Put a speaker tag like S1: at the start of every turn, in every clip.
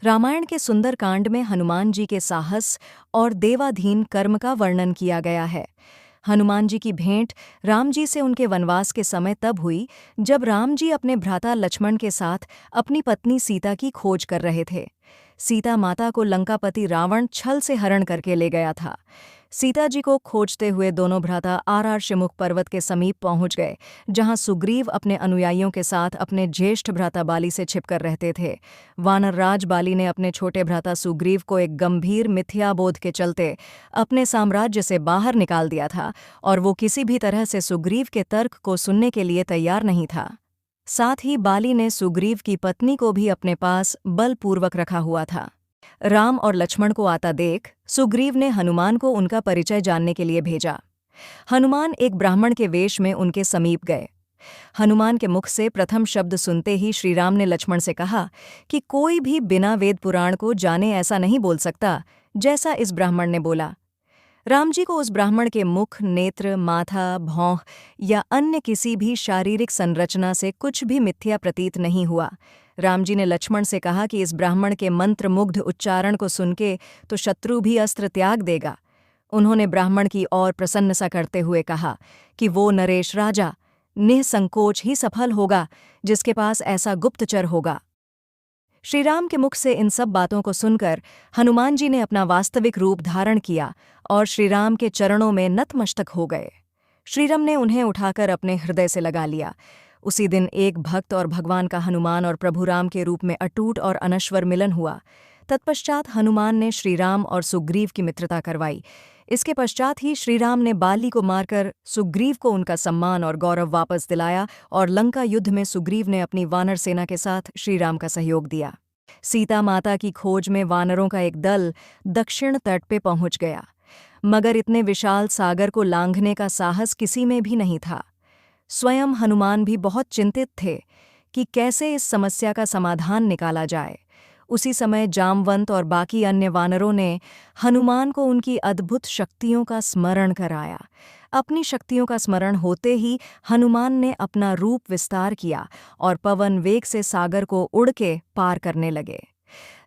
S1: रामायण के सुंदर कांड में हनुमान जी के साहस और देवाधीन कर्म का वर्णन किया गया है। हनुमान जी की भेंट राम जी से उनके वनवास के समय तब हुई जब राम जी अपने भ्राता लक्ष्मण के साथ अपनी पत्नी सीता की खोज कर रहे थे। सीता माता को लंकापति रावण छल से हरण करके ले गया था। सीता जी को खोजते हुए दोनों भ्राता आर शिमुख पर्वत के समीप पहुंच गए, जहां सुग्रीव अपने अनुयायियों के साथ अपने ज्येष्ठ भ्राता बाली से छिपकर रहते थे। वानरराज बाली ने अपने छोटे भ्राता सुग्रीव को एक गंभीर मिथ्याबोध के चलते अपने साम्राज्य से बाहर निकाल दिया था और वो किसी भी तरह से सुग्रीव के तर्क को सुनने के लिए तैयार नहीं था। साथ ही बाली ने सुग्रीव की पत्नी को भी अपने पास बलपूर्वक रखा हुआ था। राम और लक्ष्मण को आता देख सुग्रीव ने हनुमान को उनका परिचय जानने के लिए भेजा। हनुमान एक ब्राह्मण के वेश में उनके समीप गए। हनुमान के मुख से प्रथम शब्द सुनते ही श्रीराम ने लक्ष्मण से कहा कि कोई भी बिना वेद पुराण को जाने ऐसा नहीं बोल सकता जैसा इस ब्राह्मण ने बोला। राम जी को उस ब्राह्मण के मुख, नेत्र, माथा, भौं या अन्य किसी भी शारीरिक संरचना से कुछ भी मिथ्या प्रतीत नहीं हुआ। राम जी ने लक्ष्मण से कहा कि इस ब्राह्मण के मंत्रमुग्ध उच्चारण को सुनके तो शत्रु भी अस्त्र त्याग देगा। उन्होंने ब्राह्मण की ओर प्रसन्न सा करते हुए कहा कि वो नरेश राजा निःसंकोच ही सफल होगा जिसके पास ऐसा गुप्तचर होगा। श्रीराम के मुख से इन सब बातों को सुनकर हनुमान जी ने अपना वास्तविक रूप धारण किया और श्रीराम के चरणों में नतमस्तक हो गए। श्रीराम ने उन्हें उठाकर अपने हृदय से लगा लिया। उसी दिन एक भक्त और भगवान का हनुमान और प्रभु राम के रूप में अटूट और अनश्वर मिलन हुआ। तत्पश्चात हनुमान ने श्रीराम और सुग्रीव की मित्रता करवाई। इसके पश्चात ही श्रीराम ने बाली को मारकर सुग्रीव को उनका सम्मान और गौरव वापस दिलाया और लंका युद्ध में सुग्रीव ने अपनी वानर सेना के साथ श्रीराम का सहयोग दिया। सीता माता की खोज में वानरों का एक दल दक्षिण तट पे पहुंच गया, मगर इतने विशाल सागर को लांघने का साहस किसी में भी नहीं था। स्वयं हनुमान भी बहुत चिंतित थे कि कैसे इस समस्या का समाधान निकाला जाए। उसी समय जामवंत और बाकी अन्य वानरों ने हनुमान को उनकी अद्भुत शक्तियों का स्मरण कराया। अपनी शक्तियों का स्मरण होते ही हनुमान ने अपना रूप विस्तार किया और पवन वेग से सागर को उड़ के पार करने लगे।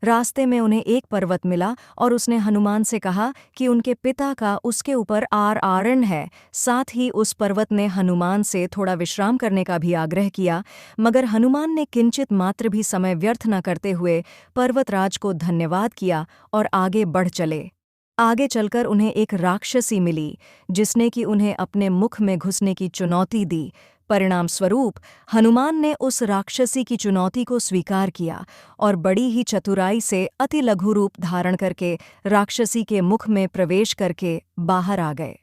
S1: रास्ते में उन्हें एक पर्वत मिला और उसने हनुमान से कहा कि उनके पिता का उसके ऊपर आरण है। साथ ही उस पर्वत ने हनुमान से थोड़ा विश्राम करने का भी आग्रह किया, मगर हनुमान ने किंचित मात्र भी समय व्यर्थ न करते हुए पर्वतराज को धन्यवाद किया और आगे बढ़ चले। आगे चलकर उन्हें एक राक्षसी मिली जिसने कि उन्हें अपने मुख में घुसने की चुनौती दी। परिणाम स्वरूप हनुमान ने उस राक्षसी की चुनौती को स्वीकार किया और बड़ी ही चतुराई से अति लघु रूप धारण करके राक्षसी के मुख में प्रवेश करके बाहर आ गए।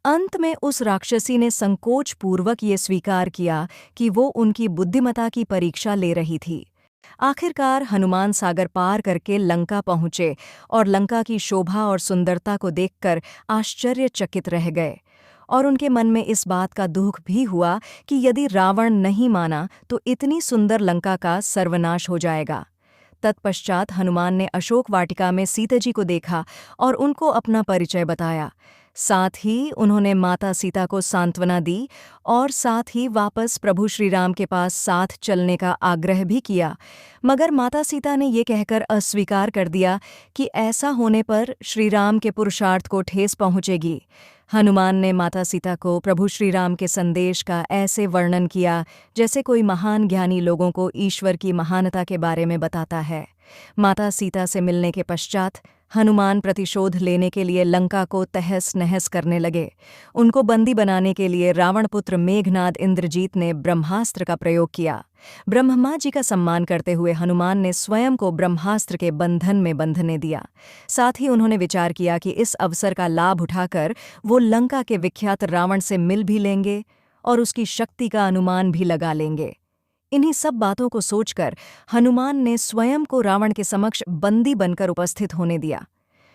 S1: अंत में उस राक्षसी ने संकोच पूर्वक ये स्वीकार किया कि वो उनकी बुद्धिमता की परीक्षा ले रही थी। आखिरकार हनुमान सागर पार करके लंका पहुंचे और लंका की शोभा और सुंदरता को देखकर आश्चर्यचकित रह गए और उनके मन में इस बात का दुख भी हुआ कि यदि रावण नहीं माना तो इतनी सुंदर लंका का सर्वनाश हो जाएगा। तत्पश्चात हनुमान ने अशोक वाटिका में सीता जी को देखा और उनको अपना परिचय बताया। साथ ही उन्होंने माता सीता को सांत्वना दी और साथ ही वापस प्रभु श्रीराम के पास साथ चलने का आग्रह भी किया, मगर माता सीता ने ये कहकर अस्वीकार कर दिया कि ऐसा होने पर श्रीराम के पुरुषार्थ को ठेस पहुंचेगी। हनुमान ने माता सीता को प्रभु श्रीराम के संदेश का ऐसे वर्णन किया जैसे कोई महान ज्ञानी लोगों को ईश्वर की महानता के बारे में बताता है। माता सीता से मिलने के पश्चात हनुमान प्रतिशोध लेने के लिए लंका को तहस नहस करने लगे। उनको बंदी बनाने के लिए रावणपुत्र मेघनाद इंद्रजीत ने ब्रह्मास्त्र का प्रयोग किया। ब्रह्मा जी का सम्मान करते हुए हनुमान ने स्वयं को ब्रह्मास्त्र के बंधन में बंधने दिया। साथ ही उन्होंने विचार किया कि इस अवसर का लाभ उठाकर वो लंका के विख्यात रावण से मिल भी लेंगे और उसकी शक्ति का अनुमान भी लगा लेंगे। इन्हीं सब बातों को सोचकर हनुमान ने स्वयं को रावण के समक्ष बंदी बनकर उपस्थित होने दिया।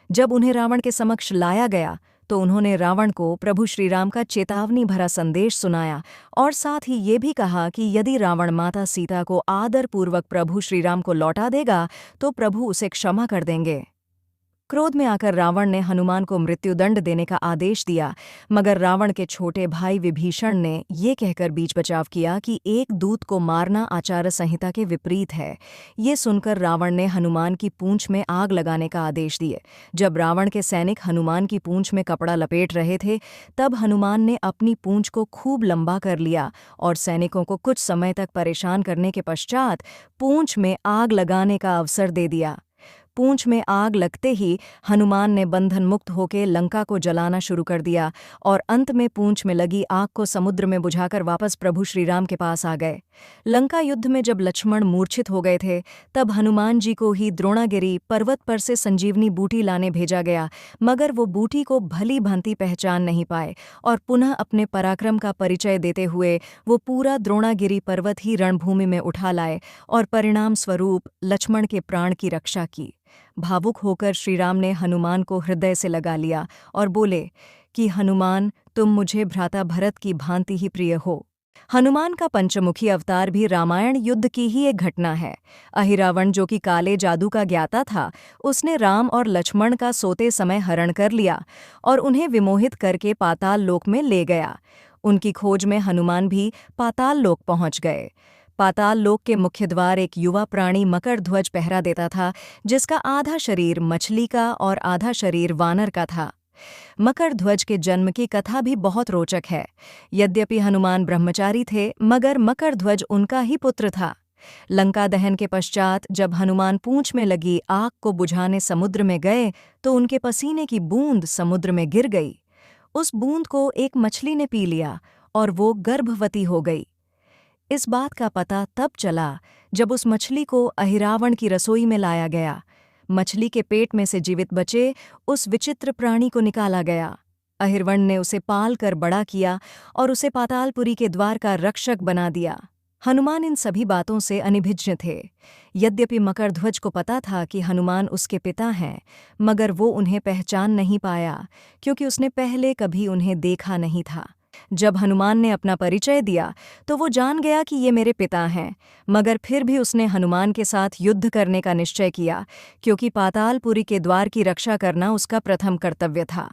S1: जब उन्हें रावण के समक्ष लाया गया तो उन्होंने रावण को प्रभु श्रीराम का चेतावनी भरा संदेश सुनाया और साथ ही ये भी कहा कि यदि रावण माता सीता को आदरपूर्वक प्रभु श्रीराम को लौटा देगा तो प्रभु उसे क्षमा कर देंगे। क्रोध में आकर रावण ने हनुमान को मृत्युदंड देने का आदेश दिया, मगर रावण के छोटे भाई विभीषण ने ये कहकर बीच बचाव किया कि एक दूत को मारना आचार संहिता के विपरीत है। ये सुनकर रावण ने हनुमान की पूंछ में आग लगाने का आदेश दिए। जब रावण के सैनिक हनुमान की पूंछ में कपड़ा लपेट रहे थे, तब हनुमान ने अपनी पूंछ को खूब लंबा कर लिया और सैनिकों को कुछ समय तक परेशान करने के पश्चात पूंछ में आग लगाने का अवसर दे दिया। पूंछ में आग लगते ही हनुमान ने बंधन मुक्त होकर लंका को जलाना शुरू कर दिया और अंत में पूंछ में लगी आग को समुद्र में बुझाकर वापस प्रभु श्रीराम के पास आ गए। लंका युद्ध में जब लक्ष्मण मूर्छित हो गए थे, तब हनुमान जी को ही द्रोणागिरी पर्वत पर से संजीवनी बूटी लाने भेजा गया, मगर वो बूटी को भली भांति पहचान नहीं पाए और पुनः अपने पराक्रम का परिचय देते हुए वो पूरा द्रोणागिरी पर्वत ही रणभूमि में उठा लाए और परिणाम स्वरूप लक्ष्मण के प्राण की रक्षा की। भावुक होकर श्रीराम ने हनुमान को हृदय से लगा लिया और बोले कि हनुमान, तुम मुझे भ्राता भरत की भांति ही प्रिय हो। हनुमान का पंचमुखी अवतार भी रामायण युद्ध की ही एक घटना है। अहिरावण, जो कि काले जादू का ज्ञाता था, उसने राम और लक्ष्मण का सोते समय हरण कर लिया और उन्हें विमोहित करके पाताल लोक में ले गया। उनकी खोज में हनुमान भी पाताल लोक पहुंच गए। पाताल लोक के मुख्य द्वार एक युवा प्राणी मकरध्वज पहरा देता था, जिसका आधा शरीर मछली का और आधा शरीर वानर का था। मकरध्वज के जन्म की कथा भी बहुत रोचक है। यद्यपि हनुमान ब्रह्मचारी थे, मगर मकरध्वज उनका ही पुत्र था। लंका दहन के पश्चात जब हनुमान पूंछ में लगी आग को बुझाने समुद्र में गए, तो उनके पसीने की बूंद समुद्र में गिर गई। उस बूंद को एक मछली ने पी लिया और वो गर्भवती हो गई। इस बात का पता तब चला जब उस मछली को अहिरावण की रसोई में लाया गया। मछली के पेट में से जीवित बचे उस विचित्र प्राणी को निकाला गया। अहिरवण ने उसे पाल कर बड़ा किया और उसे पातालपुरी के द्वार का रक्षक बना दिया। हनुमान इन सभी बातों से अनिभिज्ञ थे। यद्यपि मकरध्वज को पता था कि हनुमान उसके पिता हैं, मगर वो उन्हें पहचान नहीं पाया, क्योंकि उसने पहले कभी उन्हें देखा नहीं था। जब हनुमान ने अपना परिचय दिया तो वो जान गया कि ये मेरे पिता हैं, मगर फिर भी उसने हनुमान के साथ युद्ध करने का निश्चय किया, क्योंकि पातालपुरी के द्वार की रक्षा करना उसका प्रथम कर्तव्य था।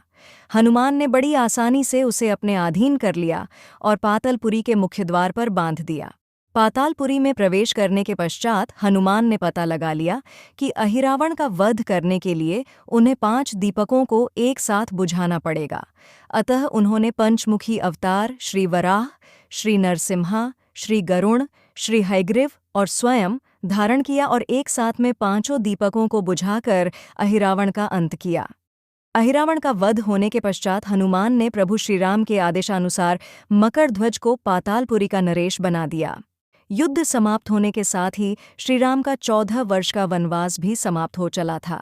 S1: हनुमान ने बड़ी आसानी से उसे अपने अधीन कर लिया और पातालपुरी के मुख्य द्वार पर बांध दिया। पातालपुरी में प्रवेश करने के पश्चात हनुमान ने पता लगा लिया कि अहिरावण का वध करने के लिए उन्हें 5 दीपकों को एक साथ बुझाना पड़ेगा। अतः उन्होंने पंचमुखी अवतार श्री वराह, श्री नरसिम्हा, श्री गरुण, श्री हयग्रीव और स्वयं धारण किया और एक साथ में 5 दीपकों को बुझाकर अहिरावण का अंत किया। अहिरावण का वध होने के पश्चात हनुमान ने प्रभु श्रीराम के आदेशानुसार मकरध्वज को पातालपुरी का नरेश बना दिया। युद्ध समाप्त होने के साथ ही श्रीराम का 14 वर्ष का वनवास भी समाप्त हो चला था।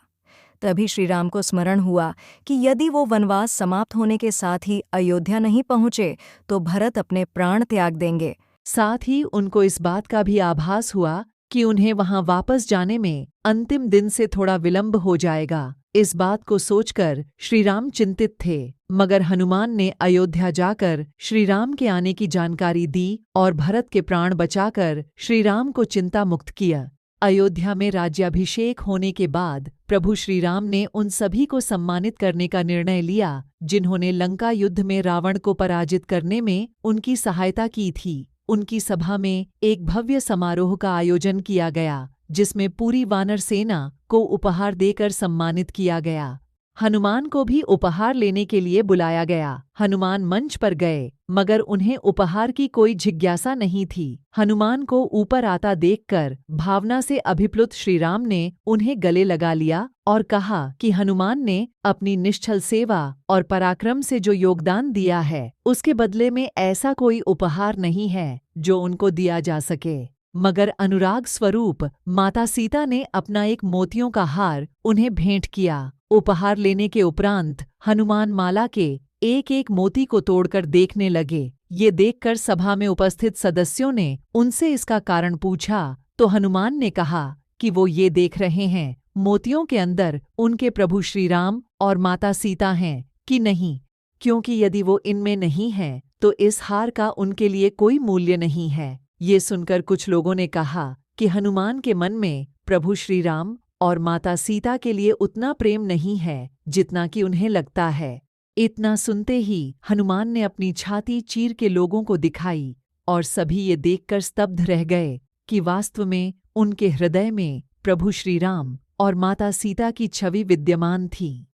S1: तभी श्रीराम को स्मरण हुआ कि यदि वो वनवास समाप्त होने के साथ ही अयोध्या नहीं पहुंचे तो भरत अपने प्राण त्याग देंगे।
S2: साथ ही उनको इस बात का भी आभास हुआ कि उन्हें वहां वापस जाने में अंतिम दिन से थोड़ा विलंब हो जाएगा। इस बात को सोचकर श्रीराम चिंतित थे, मगर हनुमान ने अयोध्या जाकर श्रीराम के आने की जानकारी दी और भरत के प्राण बचाकर श्रीराम को चिंता मुक्त किया। अयोध्या में राज्याभिषेक होने के बाद प्रभु श्रीराम ने उन सभी को सम्मानित करने का निर्णय लिया जिन्होंने लंका युद्ध में रावण को पराजित करने में उनकी सहायता की थी। उनकी सभा में एक भव्य समारोह का आयोजन किया गया, जिसमें पूरी वानर सेना को उपहार देकर सम्मानित किया गया। हनुमान को भी उपहार लेने के लिए बुलाया गया। हनुमान मंच पर गए, मगर उन्हें उपहार की कोई जिज्ञासा नहीं थी। हनुमान को ऊपर आता देखकर भावना से अभिप्लुत श्रीराम ने उन्हें गले लगा लिया और कहा कि हनुमान ने अपनी निश्चल सेवा और पराक्रम से जो योगदान दिया है, उसके बदले में ऐसा कोई उपहार नहीं है जो उनको दिया जा सके। मगर अनुराग स्वरूप माता सीता ने अपना एक मोतियों का हार उन्हें भेंट किया। उपहार लेने के उपरांत हनुमान माला के एक एक मोती को तोड़कर देखने लगे। ये देखकर सभा में उपस्थित सदस्यों ने उनसे इसका कारण पूछा, तो हनुमान ने कहा कि वो ये देख रहे हैं मोतियों के अंदर उनके प्रभु श्रीराम और माता सीता हैं कि नहीं, क्योंकि यदि वो इनमें नहीं हैं तो इस हार का उनके लिए कोई मूल्य नहीं है। ये सुनकर कुछ लोगों ने कहा कि हनुमान के मन में प्रभु श्रीराम और माता सीता के लिए उतना प्रेम नहीं है जितना कि उन्हें लगता है। इतना सुनते ही हनुमान ने अपनी छाती चीर के लोगों को दिखाई और सभी ये देखकर स्तब्ध रह गए कि वास्तव में उनके हृदय में प्रभु श्री राम और माता सीता की छवि विद्यमान थी।